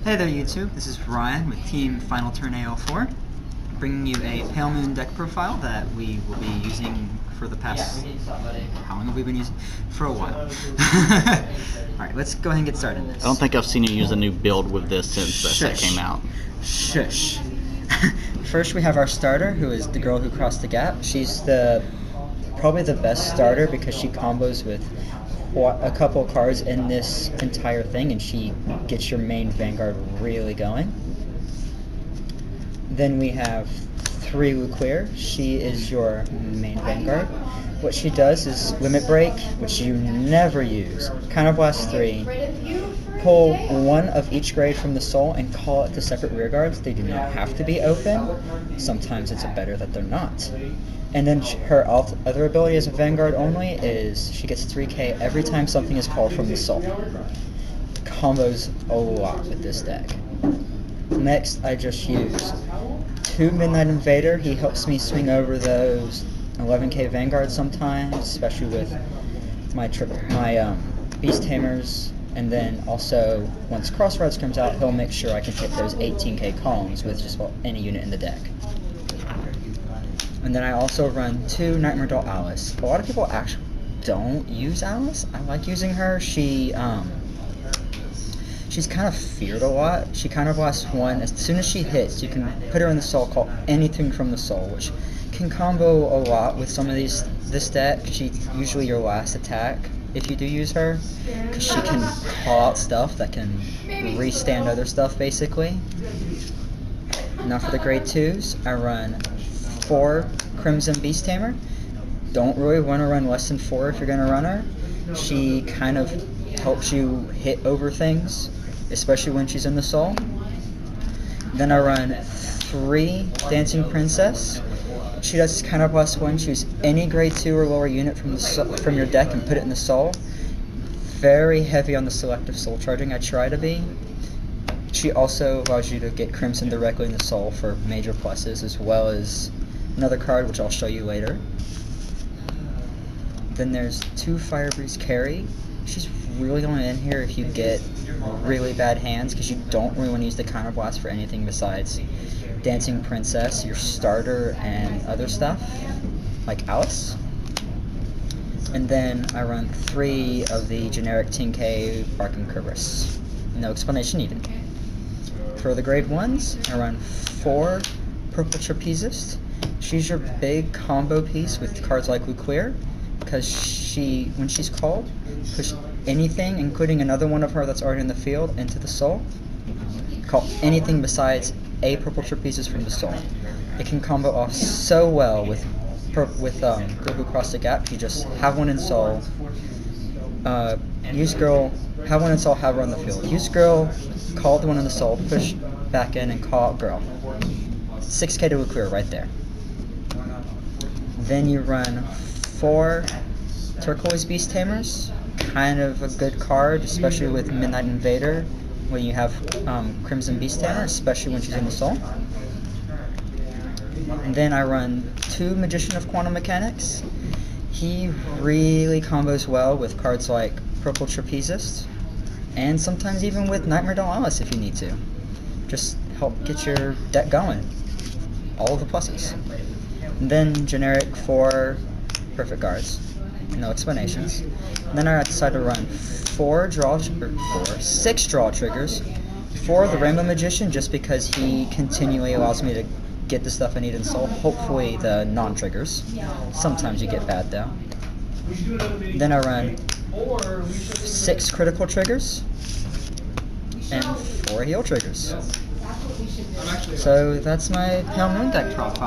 Hey there YouTube, this is Ryan with Team Final Turn AL4, bringing you a PaleMoon deck profile that we will be using for the past, how long have we been using? For a while. Alright, let's go ahead and get started on this. I don't think I've seen you use a new build with this since the set came out. Shush. First we have our starter, who is the girl who crossed the gap. She's probably the best starter because she combos with a couple cards in this entire thing, and she gets your main Vanguard really going. Then we have 3 Luqueer. She is your main Vanguard. What she does is Limit Break, which you never use. Counterblast 3. Pull 1 of each grade from the soul and call it to separate rearguards. They do not have to be open. Sometimes it's better that they're not. And then her other ability as a Vanguard only is she gets 3k every time something is called from the soul. Combos a lot with this deck. Next, I just use 2 Midnight Invader. He helps me swing over those 11k Vanguards sometimes, especially with my Beast Tamers. And then also, once Crossroads comes out, he'll make sure I can hit those 18k columns with just about any unit in the deck. And then I also run 2 Nightmare Doll Alice. A lot of people actually don't use Alice. I like using her. She's kind of feared a lot. She counterblasts 1. As soon as she hits, you can put her in the soul, call anything from the soul, which can combo a lot with some of this deck. She's usually your last attack if you do use her, because she can call out stuff that can restand other stuff, basically. Now for the grade 2s, I run 4 Crimson Beast Tamer. Don't really want to run less than 4 if you're going to run her. She kind of helps you hit over things, especially when she's in the soul. Then I run 3 Dancing Princess. She does counterblast 1. Choose any grade 2 or lower unit from your deck and put it in the soul. Very heavy on the selective soul charging, I try to be. She also allows you to get Crimson directly in the soul for major pluses, as well as another card which I'll show you later. Then there's 2 Firebreeze Carry. She's really only in here if you get really bad hands, because you don't really want to use the counterblast for anything besides Dancing Princess, your starter, and other stuff, like Alice. And then I run 3 of the generic 10k Barking Kerberos. No explanation needed. For the grade 1s, I run 4 Purple Trapezist. She's your big combo piece with cards like Luqueer, because when she's called, push anything, including another one of her that's already in the field, into the soul. Call anything besides a Purple Trapezist from the soul. It can combo off so well with Girl Who Crossed the Gap. You just have one in soul, use Girl, have one in soul, have her on the field. Use Girl, call the one in the soul, push back in, and call out Girl. 6k to Luqueer right there. Then you run 4 Turquoise Beast Tamers. Kind of a good card, especially with Midnight Invader, when you have Crimson Beast Tamer, especially when she's in the soul. And then I run 2 Magician of Quantum Mechanics. He really combos well with cards like Purple Trapezist, and sometimes even with Nightmare Doll Alice if you need to. Just help get your deck going. All of the pluses. And then generic 4 Perfect Guards. No explanations. And then I decided to run 6 draw triggers. 4 of the Rainbow Magician, just because he continually allows me to get the stuff I need in soul. Hopefully the non-triggers. Sometimes you get bad though. Then I run 6 critical triggers and 4 heal triggers. So that's my PaleMoon deck profile.